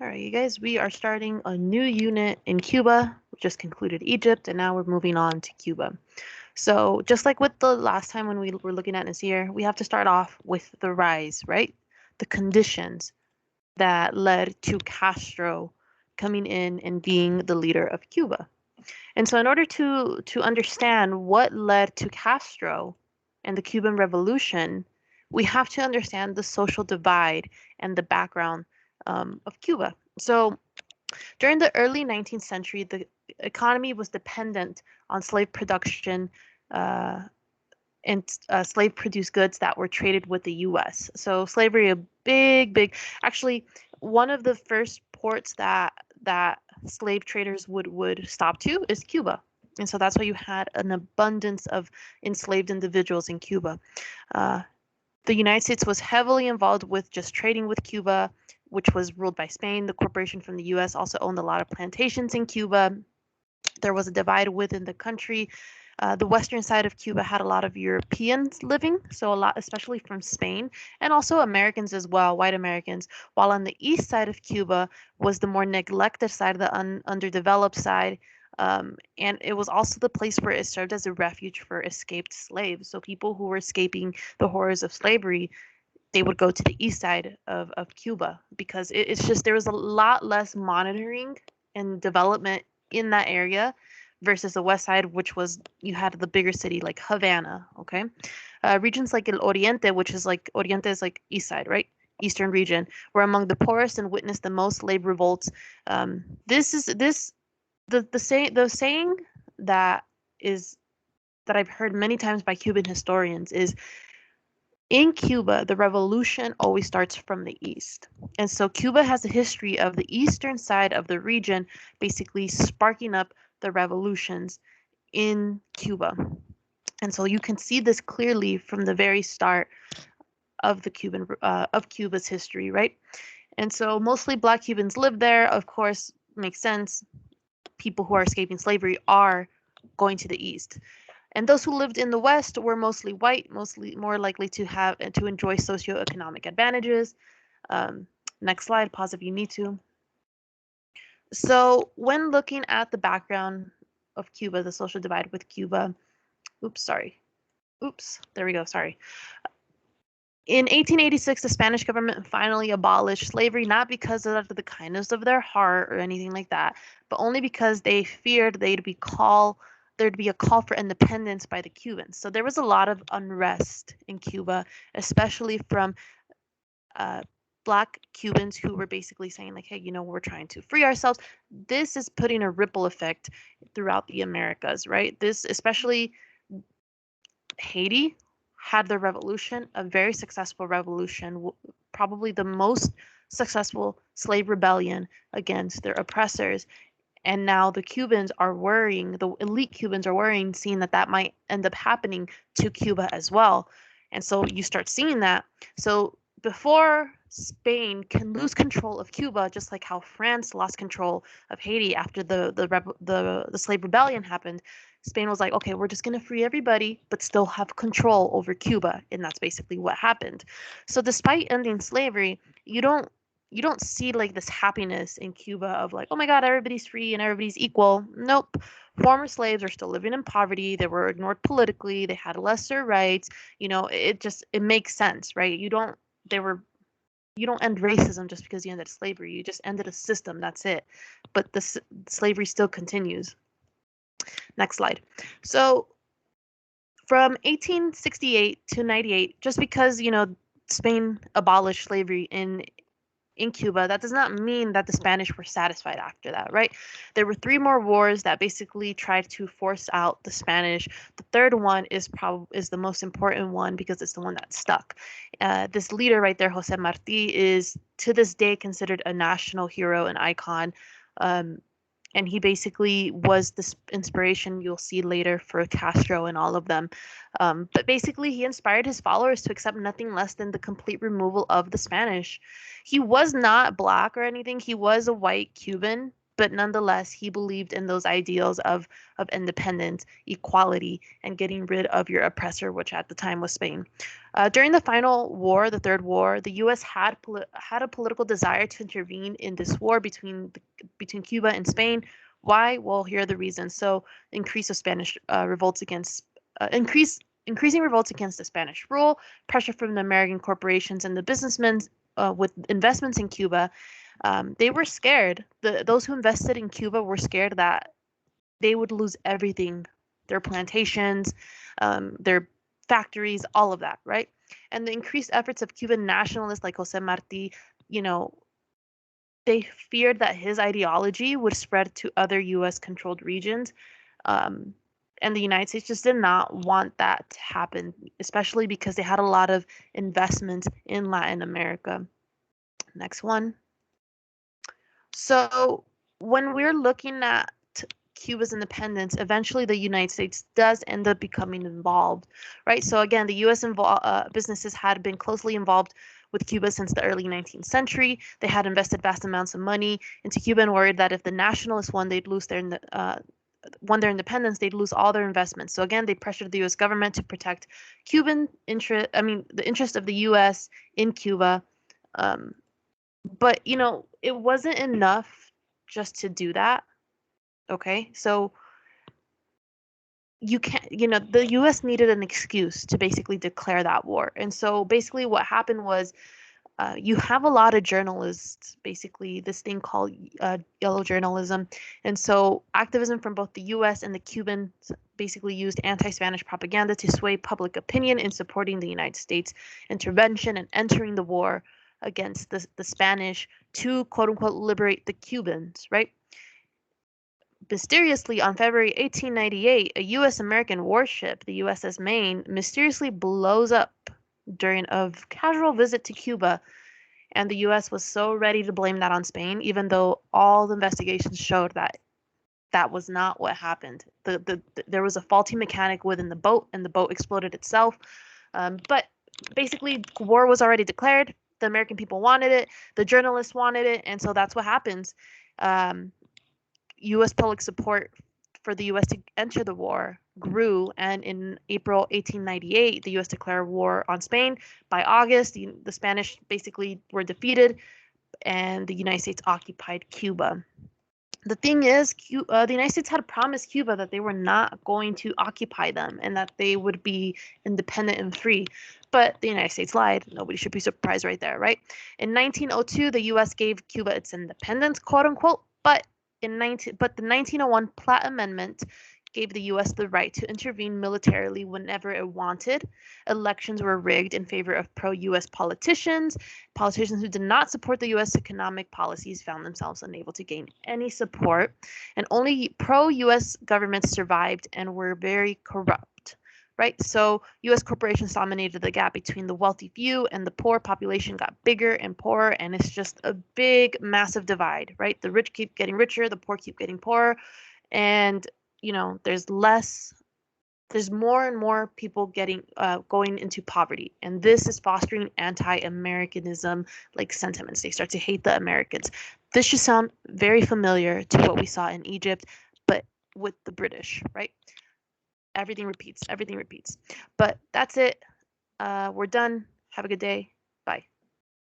All right, you guys, we are starting a new unit in Cuba. We just concluded Egypt, and now we're moving on to Cuba. So, just like with the last time when we were looking at Nasir, we have to start off with the rise, right? The conditions that led to Castro coming in and being the leader of Cuba. And so, in order to understand what led to Castro and the Cuban Revolution, we have to understand the social divide and the background of Cuba. So, during the early 19th century, the economy was dependent on slave production uh, and slave-produced goods that were traded with the U.S. So slavery, a big, actually, one of the first ports that slave traders would stop to is Cuba. And so that's why you had an abundance of enslaved individuals in Cuba. Uh, the United States was heavily involved with just trading with Cuba, which was ruled by Spain. The corporation from the US also owned a lot of plantations in Cuba. There was a divide within the country. The western side of Cuba had a lot of Europeans living, so a lot, especially from Spain, and also Americans as well, white Americans. While on the east side of Cuba was the more neglected side, the underdeveloped side. And it was also the place where it served as a refuge for escaped slaves. So people who were escaping the horrors of slavery, they would go to the east side of Cuba because it's just there was a lot less monitoring and development in that area versus the west side, which was you had the bigger city like Havana. Okay, regions like El Oriente, which is like Oriente is like east side, right? Eastern region were among the poorest and witnessed the most slave revolts. This is this the saying that is that I've heard many times by Cuban historians is in Cuba, the revolution always starts from the east. And so Cuba has a history of the eastern side of the region basically sparking up the revolutions in Cuba. And so you can see this clearly from the very start of the of Cuba's history, right? And so mostly black Cubans live there, of course, makes sense. People who are escaping slavery are going to the east. And those who lived in the West were mostly white, mostly more likely to have and to enjoy socioeconomic advantages. Um, Next slide, pause if you need to. So when looking at the background of Cuba, the social divide with Cuba, there we go, sorry. In 1886, the Spanish government finally abolished slavery, not because of the kindness of their heart or anything like that, but only because they feared there'd be a call for independence by the Cubans. So there was a lot of unrest in Cuba, especially from uh, black Cubans who were basically saying like, hey, we're trying to free ourselves. This is putting a ripple effect throughout the Americas, right? This, especially Haiti had their revolution, a very successful revolution, probably the most successful slave rebellion against their oppressors. And now the Cubans are worrying, the elite Cubans are worrying, seeing that that might end up happening to Cuba as well. And so you start seeing that. So before Spain can lose control of Cuba, just like how France lost control of Haiti after the slave rebellion happened, Spain was like, okay, we're just going to free everybody, but still have control over Cuba. And that's basically what happened. So despite ending slavery, you don't see like this happiness in Cuba of like, oh my God, everybody's free and everybody's equal. Nope. Former slaves are still living in poverty. They were ignored politically. They had lesser rights. It makes sense, right? They were you don't end racism just because you ended slavery. You just ended a system. That's it. But the slavery still continues. Next slide. So from 1868 to 98, just because Spain abolished slavery in Cuba, that does not mean that the Spanish were satisfied after that, right? There were 3 more wars that basically tried to force out the Spanish. The third one is the most important one because it's the one that stuck. This leader right there, Jose Marti, is to this day considered a national hero and icon. And he basically was this inspiration you'll see later for Castro and all of them. But basically, he inspired his followers to accept nothing less than the complete removal of the Spanish. He was not black or anything. He was a white Cuban, but nonetheless, he believed in those ideals of independence, equality, and getting rid of your oppressor, which at the time was Spain. During the final war, the Third War, the U.S. had a political desire to intervene in this war between Cuba and Spain. Why? Well, here are the reasons. So, increase of Spanish revolts against increasing revolts against the Spanish rule, pressure from the American corporations and the businessmen with investments in Cuba. They were scared. Those who invested in Cuba were scared that they would lose everything, their plantations, their factories, all of that, right? And the increased efforts of Cuban nationalists like Jose Marti, you know, they feared that his ideology would spread to other U.S. controlled regions. Um, and the United States just did not want that to happen, especially because they had a lot of investments in Latin America. Next one. So when we're looking at Cuba's independence, eventually the United States does end up becoming involved, right? So again, the U.S. Businesses had been closely involved with Cuba since the early 19th century. They had invested vast amounts of money into Cuba and worried that if the nationalists won, they'd lose won their independence, they'd lose all their investments. So again, they pressured the U.S. government to protect Cuban interest. I mean, the interest of the U.S. in Cuba. Um, but it wasn't enough just to do that. Okay, so you can't, the US needed an excuse to basically declare that war. And so basically what happened was you have a lot of journalists, basically this thing called yellow journalism. And so activism from both the US and the Cubans basically used anti-Spanish propaganda to sway public opinion in supporting the United States intervention and entering the war against the Spanish to quote unquote liberate the Cubans, right? Mysteriously, on February 1898, a U.S. American warship, the USS Maine, mysteriously blows up during a casual visit to Cuba, and the U.S. was so ready to blame that on Spain, even though all the investigations showed that that was not what happened. There was a faulty mechanic within the boat, and the boat exploded itself. But basically, war was already declared. The American people wanted it. The journalists wanted it, and so that's what happens. U.S. public support for the U.S. to enter the war grew, and in April 1898, the U.S. declared war on Spain. By August, the Spanish basically were defeated, and the United States occupied Cuba. The thing is, the United States had promised Cuba that they were not going to occupy them and that they would be independent and free. But the United States lied. Nobody should be surprised right there, right? In 1902, the U.S. gave Cuba its independence, quote unquote, but the 1901 Platt Amendment gave the U.S. the right to intervene militarily whenever it wanted. Elections were rigged in favor of pro-U.S. politicians. Politicians who did not support the U.S. economic policies found themselves unable to gain any support, and only pro-U.S. governments survived and were very corrupt. Right? So U.S. corporations dominated the gap between the wealthy few and the poor population got bigger and poorer, and it's just a big, massive divide, right? The rich keep getting richer, the poor keep getting poorer, and there's more and more people going into poverty, and this is fostering anti-Americanism like sentiments. They start to hate the Americans. This should sound very familiar to what we saw in Egypt, but with the British, right? Everything repeats. But that's it. We're done. Have a good day. Bye.